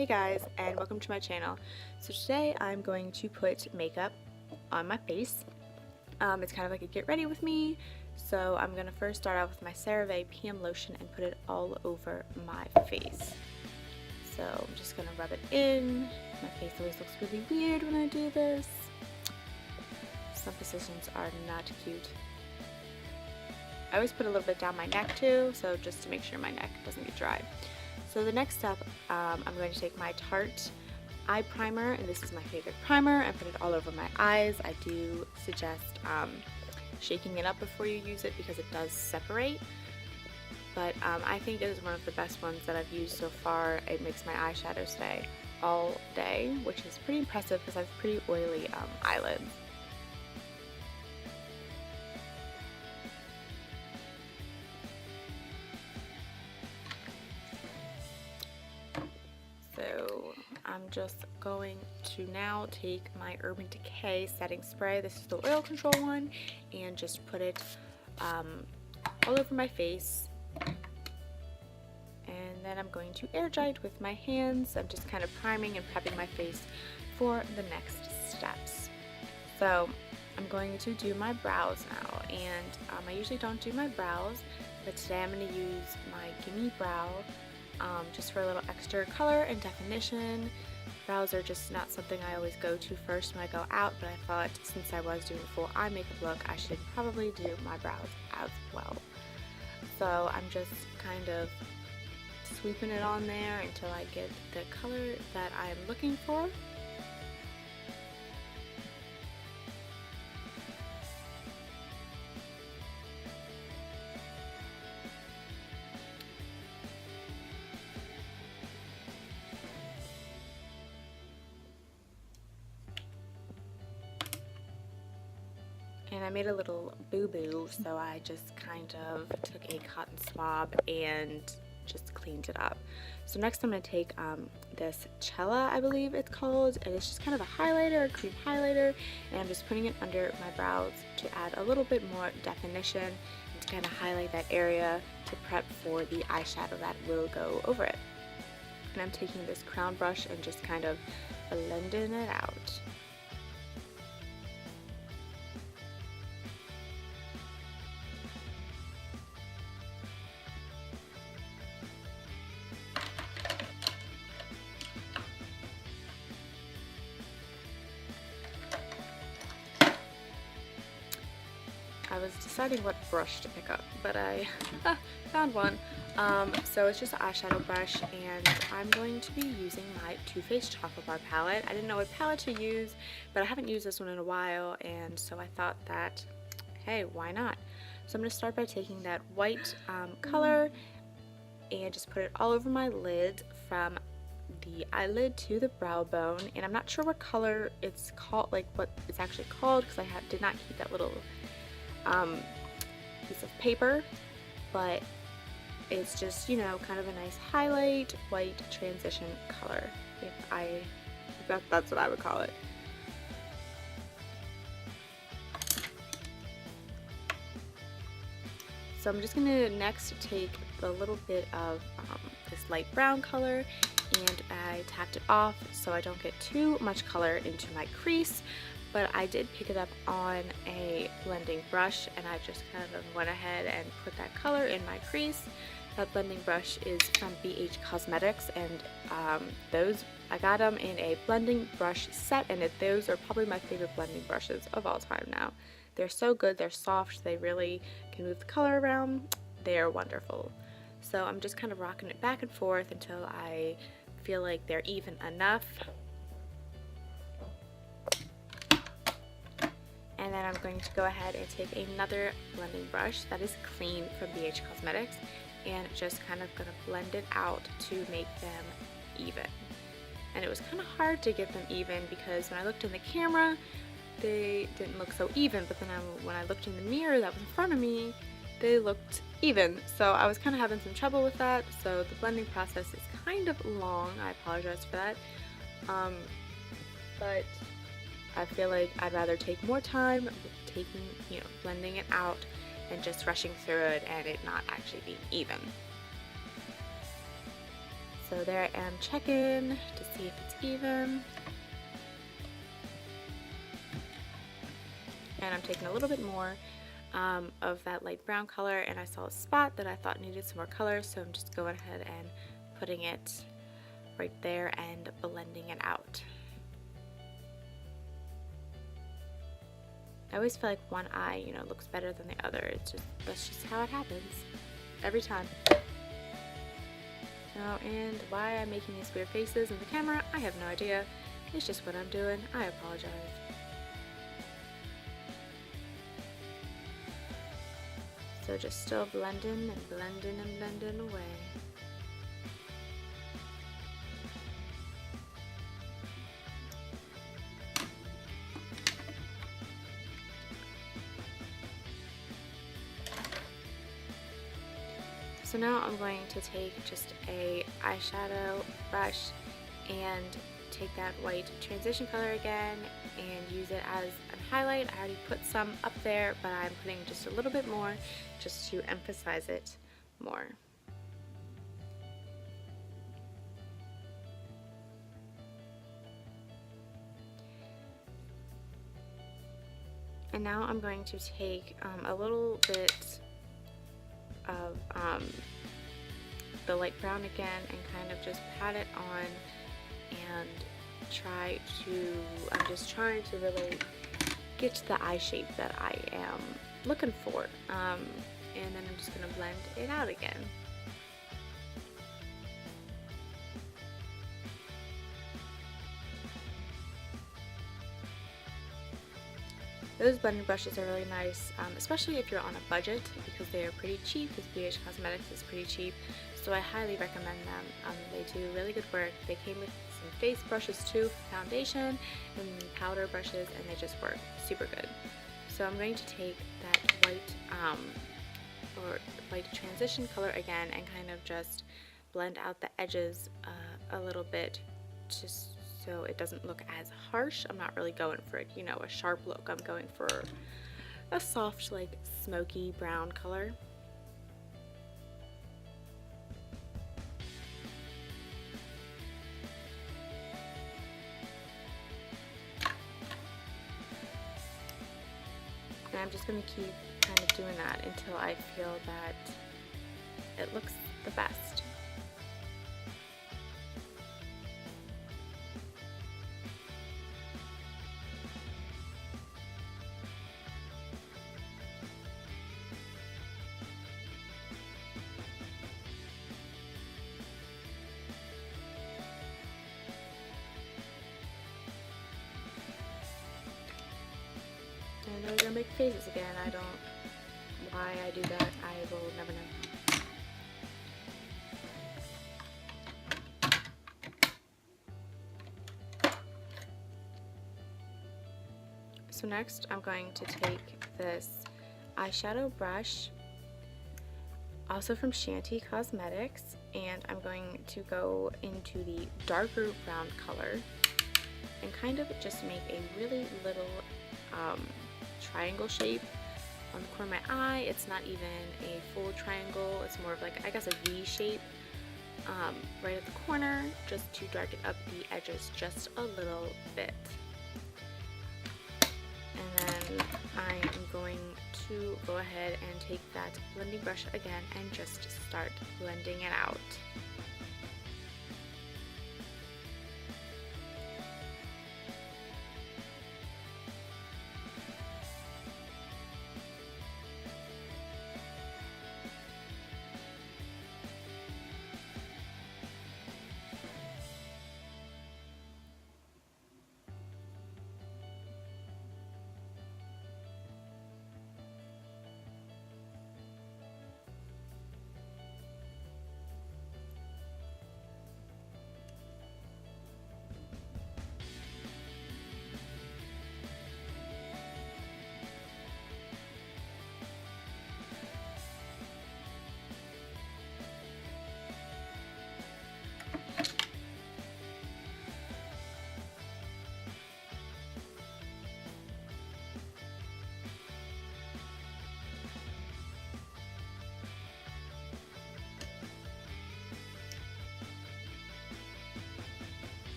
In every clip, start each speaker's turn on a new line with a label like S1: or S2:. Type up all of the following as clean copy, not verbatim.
S1: Hey guys, and welcome to my channel. So today I'm going to put makeup on my face. It's kind of like a get ready with me. So I'm going to first start off with my CeraVe PM lotion and put it all over my face. So I'm just going to rub it in. My face always looks really weird when I do this. Some positions are not cute. I always put a little bit down my neck too, so just to make sure my neck doesn't get dry. So the next step, I'm going to take my Tarte eye primer, and this is my favorite primer, and put it all over my eyes. I do suggest shaking it up before you use it because it does separate, but I think it is one of the best ones that I've used so far. It makes my eyeshadow stay all day, which is pretty impressive because I have pretty oily eyelids. So I'm just going to now take my Urban Decay setting spray. This is the oil control one, and just put it all over my face. And then I'm going to air dry it with my hands. I'm just kind of priming and prepping my face for the next steps. So I'm going to do my brows now, and I usually don't do my brows, but today I'm going to use my Gimme Brow just for a little extra color and definition. Brows are just not something I always go to first when I go out, but I thought since I was doing a full eye makeup look, I should probably do my brows as well. So I'm just kind of sweeping it on there until I get the color that I am looking for. And I made a little boo-boo, so I just kind of took a cotton swab and just cleaned it up. So next I'm going to take this Cella, I believe it's called, and it's just kind of a highlighter, a cream highlighter, and I'm just putting it under my brows to add a little bit more definition and to kind of highlight that area to prep for the eyeshadow that will go over it. And I'm taking this crown brush and just kind of blending it out. I was deciding what brush to pick up, but I found one. So it's just an eyeshadow brush, and I'm going to be using my Too Faced Chocolate Bar palette. I didn't know what palette to use, but I haven't used this one in a while, and so I thought that, hey, why not? So I'm going to start by taking that white color and just put it all over my lid from the eyelid to the brow bone. And I'm not sure what color it's called, like what it's actually called, because I did not keep that little piece of paper, but it's just, you know, kind of a nice highlight white transition color, if that's what I would call it. So I'm just gonna next take a little bit of this light brown color, and I tapped it off so I don't get too much color into my crease. But I did pick it up on a blending brush, and I just kind of went ahead and put that color in my crease. That blending brush is from BH Cosmetics, and I got them in a blending brush set, and those are probably my favorite blending brushes of all time now. They're so good, they're soft, they really can move the color around, they're wonderful. So I'm just kind of rocking it back and forth until I feel like they're even enough. And then I'm going to go ahead and take another blending brush that is clean from BH Cosmetics, and just kind of gonna blend it out to make them even. And it was kind of hard to get them even because when I looked in the camera, they didn't look so even, but then when I looked in the mirror that was in front of me, they looked even. So I was kind of having some trouble with that, so the blending process is kind of long. I apologize for that. But I feel like I'd rather take more time blending it out than just rushing through it and it not actually being even. So there I am checking to see if it's even. And I'm taking a little bit more of that light brown color, and I saw a spot that I thought needed some more color, so I'm just going ahead and putting it right there and blending it out. I always feel like one eye, you know, looks better than the other. That's just how it happens every time. Oh, and why I'm making these weird faces in the camera, I have no idea. It's just what I'm doing. I apologize. So just still blending and blending and blending away. So now I'm going to take just a eyeshadow brush and take that white transition color again and use it as a highlight. I already put some up there, but I'm putting just a little bit more just to emphasize it more. And now I'm going to take a little bit of the light brown again and kind of just pat it on and I'm just trying to really get to the eye shape that I am looking for, and then I'm just going to blend it out again. Those blending brushes are really nice, especially if you're on a budget, because they are pretty cheap, because BH Cosmetics is pretty cheap, so I highly recommend them. They do really good work. They came with some face brushes too for foundation, and powder brushes, and they just work super good. So I'm going to take that white transition color again and kind of just blend out the edges a little bit, just so it doesn't look as harsh. I'm not really going for, you know, a sharp look. I'm going for a soft, like, smoky brown color. And I'm just going to keep kind of doing that until I feel that it looks the best. I know you're gonna make faces again. I don't know why I do that. I will never know. So next I'm going to take this eyeshadow brush, also from Shanty Cosmetics, and I'm going to go into the darker brown color and kind of just make a really little triangle shape on the corner of my eye. It's not even a full triangle, it's more of like, I guess, a V shape right at the corner, just to darken up the edges just a little bit. And then I am going to go ahead and take that blending brush again and just start blending it out.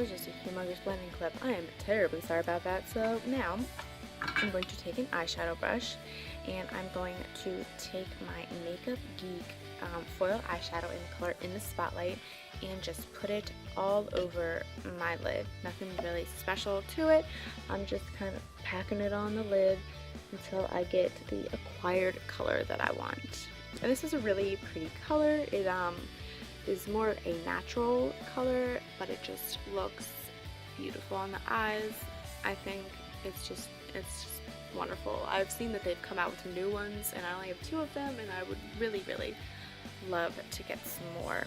S1: was just a humongous blending clip. I am terribly sorry about that. So now I'm going to take an eyeshadow brush and I'm going to take my Makeup Geek foil eyeshadow in the color In the Spotlight and just put it all over my lid. Nothing really special to it. I'm just kind of packing it on the lid until I get the acquired color that I want. And this is a really pretty color. It is more of a natural color, but it just looks beautiful on the eyes. I think it's just wonderful. I've seen that they've come out with new ones and I only have 2 of them, and I would really love to get some more.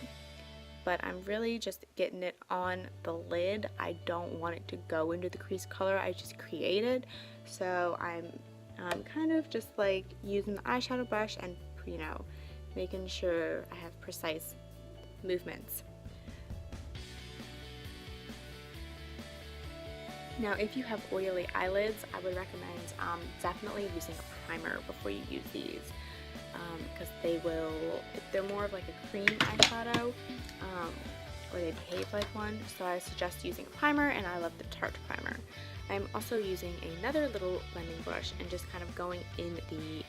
S1: But I'm really just getting it on the lid. I don't want it to go into the crease color I just created. So I'm kind of just like using the eyeshadow brush and, you know, making sure I have precise movements. Now, if you have oily eyelids, I would recommend definitely using a primer before you use these, because they're more of like a cream eyeshadow, or they behave like one, so I suggest using a primer, and I love the Tarte primer. I'm also using another little blending brush and just kind of going in the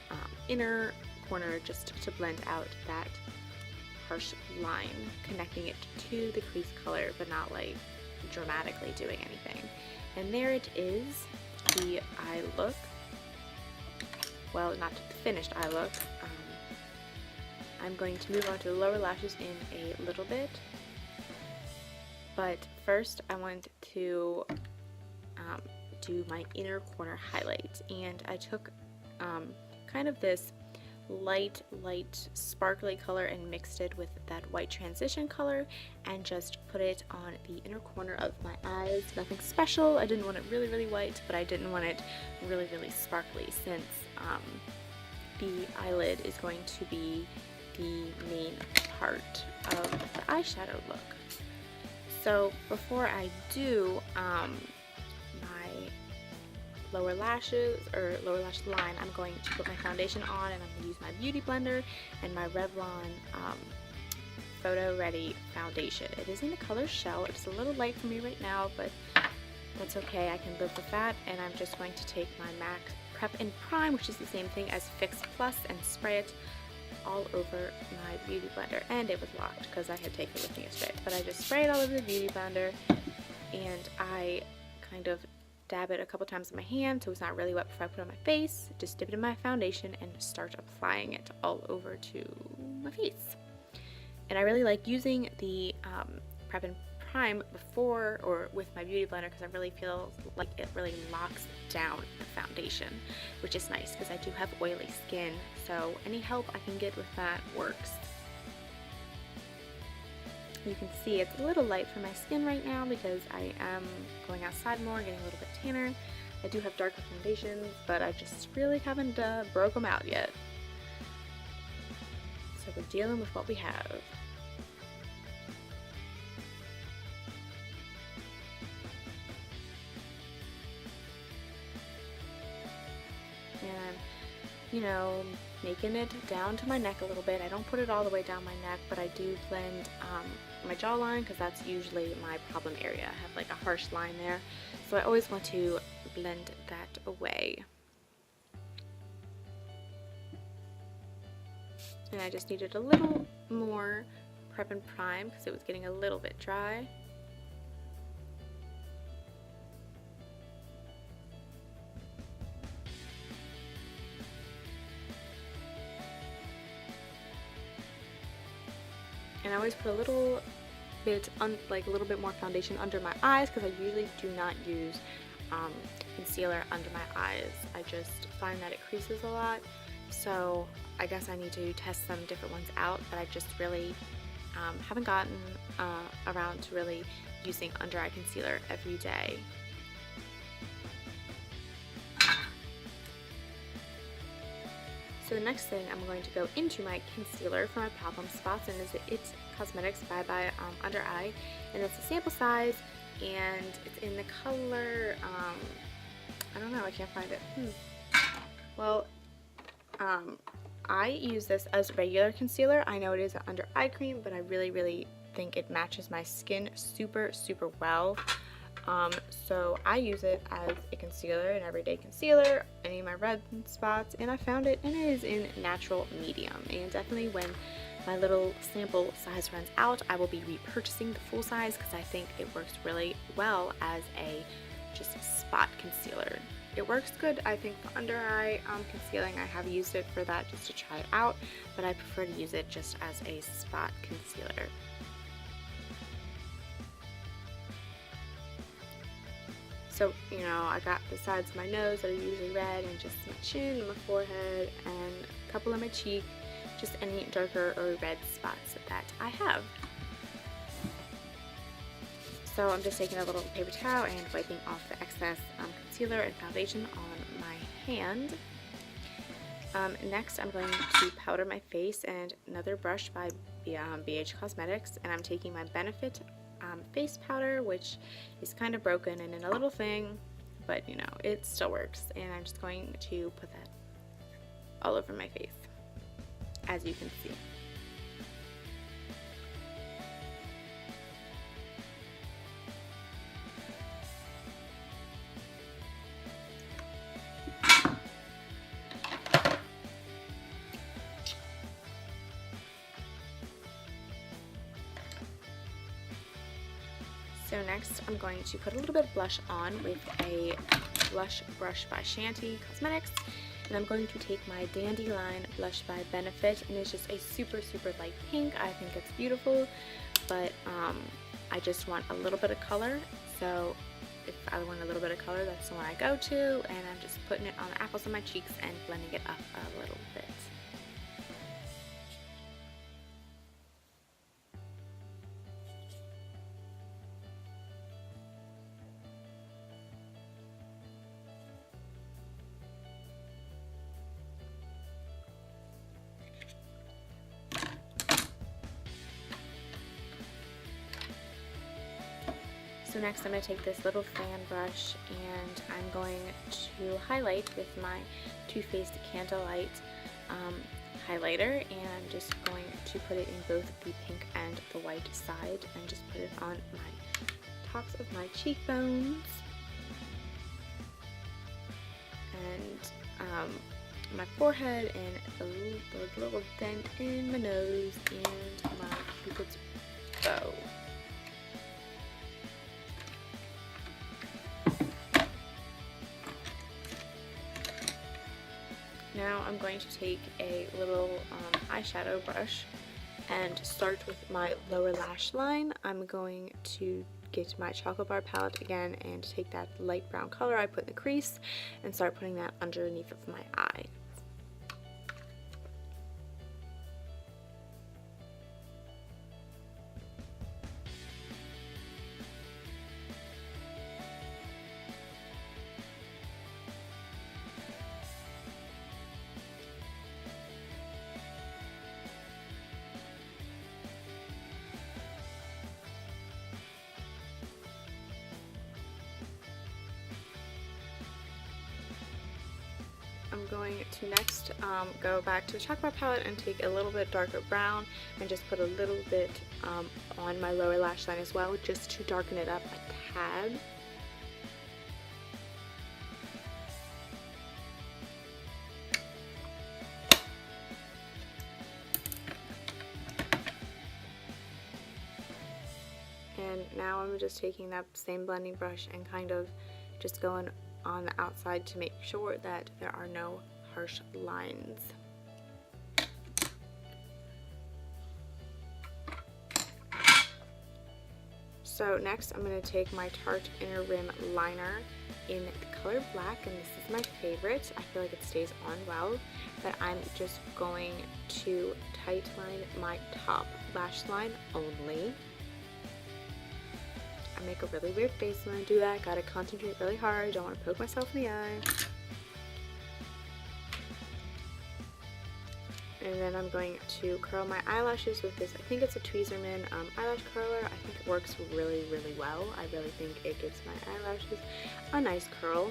S1: inner corner just to blend out that harsh line, connecting it to the crease color, but not like dramatically doing anything. And there it is, the eye look. Well, not the finished eye look. I'm going to move on to the lower lashes in a little bit. But first I want to do my inner corner highlights. And I took kind of this light sparkly color and mixed it with that white transition color and just put it on the inner corner of my eyes. Nothing special. I didn't want it really white, but I didn't want it really sparkly, since the eyelid is going to be the main part of the eyeshadow look. So before I do my lower lashes or lower lash line, I'm going to put my foundation on, and I'm going to use my Beauty Blender and my Revlon Photo Ready foundation. It is in the color Shell. It's a little light for me right now, but that's okay. I can live with that. And I'm just going to take my MAC Prep and Prime, which is the same thing as Fix Plus, and spray it all over my Beauty Blender. And it was locked because I had taken it with me yesterday. But I just spray it all over the Beauty Blender, and I kind of dab it a couple times in my hand so it's not really wet before I put it on my face. Just dip it in my foundation and start applying it all over to my face. And I really like using the Prep and Prime before or with my Beauty Blender, because I really feel like it really locks down the foundation, which is nice because I do have oily skin, so any help I can get with that works. You can see it's a little light for my skin right now because I am going outside more, getting a little bit tanner. I do have darker foundations, but I just really haven't broke them out yet. So we're dealing with what we have. And, you know, making it down to my neck a little bit. I don't put it all the way down my neck, but I do blend my jawline, because that's usually my problem area. I have like a harsh line there, so I always want to blend that away. And I just needed a little more Prep and Prime because it was getting a little bit dry. And I always put a little bit, like a little bit more foundation under my eyes, because I usually do not use concealer under my eyes. I just find that it creases a lot, so I guess I need to test some different ones out, but I just really haven't gotten around to really using under eye concealer every day. So the next thing, I'm going to go into my concealer for my problem spots, and is the It Cosmetics Bye Bye Under Eye, and it's a sample size, and it's in the color, I don't know, I can't find it. Well, I use this as regular concealer. I know it is an under eye cream, but I really think it matches my skin super well. So I use it as a concealer, an everyday concealer, any of my red spots, and I found it, and it is in natural medium. And definitely when my little sample size runs out, I will be repurchasing the full size because I think it works really well as a just spot concealer. It works good, I think, for under eye concealing. I have used it for that just to try it out, but I prefer to use it just as a spot concealer. So, you know, I got the sides of my nose that are usually red, and just my chin and my forehead and a couple of my cheek, just any darker or red spots that I have. So I'm just taking a little paper towel and wiping off the excess concealer and foundation on my hand. Next I'm going to powder my face, and another brush by BH Cosmetics, and I'm taking my Benefit face powder, which is kind of broken and in a little thing, but you know, it still works, and I'm just going to put that all over my face, as you can see. So next I'm going to put a little bit of blush on with a blush brush by Shanty Cosmetics, and I'm going to take my Dandelion blush by Benefit, and it's just a super light pink. I think it's beautiful, but I just want a little bit of color, so if I want a little bit of color, that's the one I go to, and I'm just putting it on the apples of my cheeks and blending it up a little bit. So next I'm going to take this little fan brush, and I'm going to highlight with my Too Faced Candlelight highlighter, and I'm just going to put it in both the pink and the white side, and just put it on my tops of my cheekbones and my forehead, and the little dent in my nose and my cupid's bow. Now I'm going to take a little eyeshadow brush and start with my lower lash line. I'm going to get my chocolate bar palette again and take that light brown color I put in the crease and start putting that underneath of my eye. I'm going to next go back to the chocolate palette and take a little bit darker brown and just put a little bit on my lower lash line as well, just to darken it up a tad. And now I'm just taking that same blending brush and kind of just going on the outside to make sure that there are no harsh lines. So next I'm going to take my Tarte Inner Rim Liner in the color black, and this is my favorite. I feel like it stays on well, but I'm just going to tightline my top lash line only. I make a really weird face when I do that. Gotta concentrate really hard. Don't want to poke myself in the eye. And then I'm going to curl my eyelashes with this. I think it's a Tweezerman eyelash curler. I think it works really well. I really think it gives my eyelashes a nice curl.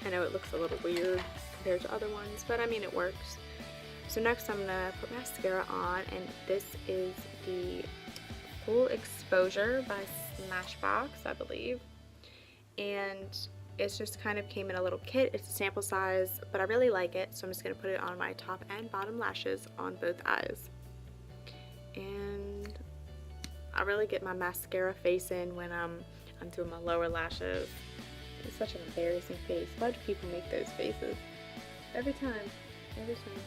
S1: I know it looks a little weird compared to other ones, but I mean, it works. So next I'm gonna put mascara on, and this is the Full Exposure by Smashbox, I believe. And it's just kind of came in a little kit. It's a sample size, but I really like it, so I'm just gonna put it on my top and bottom lashes on both eyes. And I really get my mascara face in when I'm doing my lower lashes. It's such an embarrassing face. Why do people make those faces? Every time. Every time.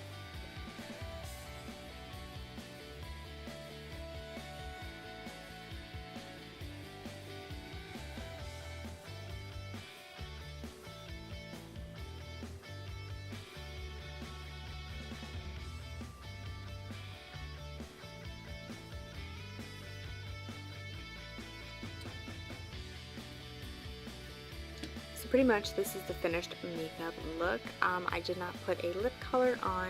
S1: So pretty much this is the finished makeup look. I did not put a lip color on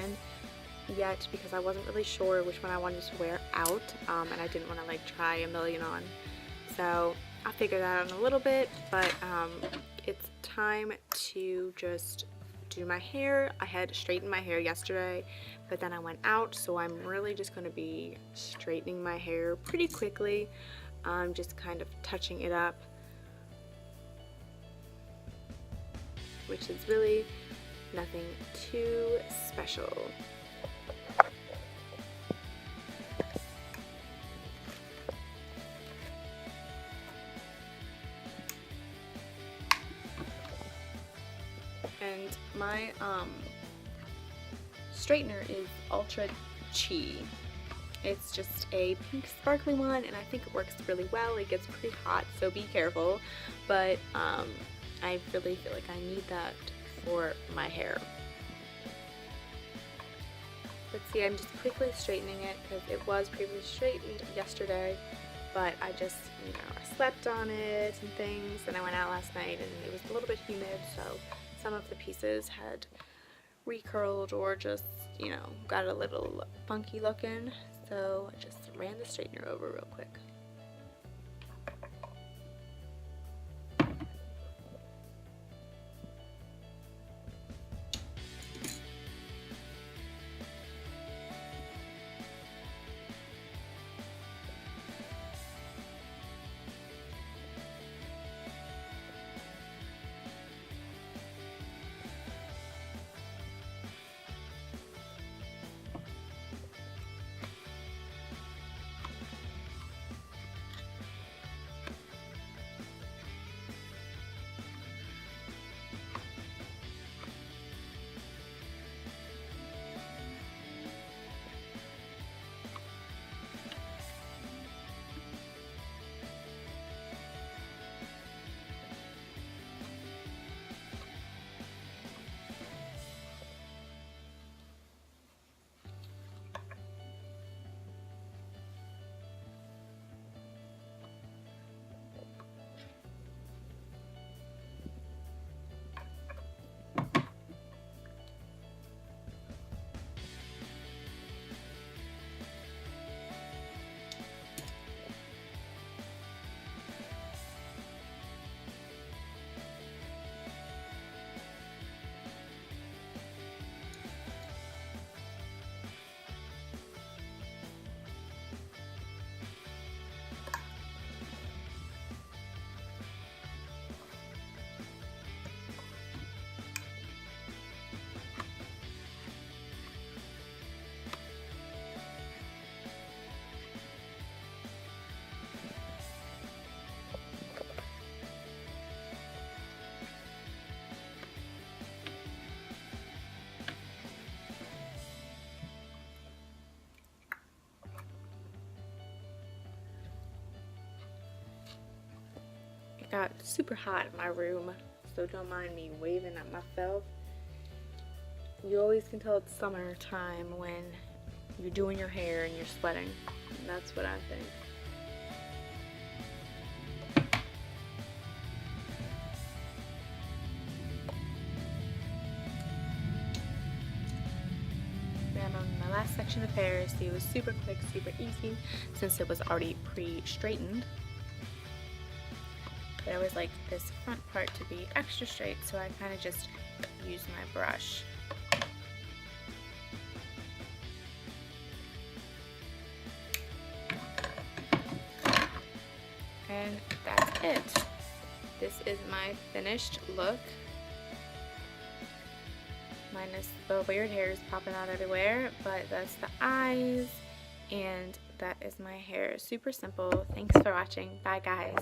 S1: yet because I wasn't really sure which one I wanted to wear out, and I didn't want to like try a million on. So I'll figure that out in a little bit, but it's time to just do my hair. I had straightened my hair yesterday, but then I went out, so I'm really just going to be straightening my hair pretty quickly, just kind of touching it up, which is really nothing too special. And my straightener is Ultra Chi. It's just a pink sparkly one, and I think it works really well. It gets pretty hot, so be careful, but I really feel like I need that for my hair. But see, I'm just quickly straightening it because it was previously straightened yesterday, but I just, you know, I slept on it and things, and I went out last night and it was a little bit humid, so some of the pieces had recurled or just, you know, got a little funky looking, so I just ran the straightener over real quick. It got super hot in my room, so don't mind me waving at myself. You always can tell it's summertime when you're doing your hair and you're sweating. And that's what I think. And on my last section of hair, see, it was super quick, super easy, since it was already pre-straightened. But I always like this front part to be extra straight, so I kind of just use my brush. it. This is my finished look. Minus the weird hairs popping out everywhere, but that's the eyes, and that is my hair. Super simple. Thanks for watching. Bye guys.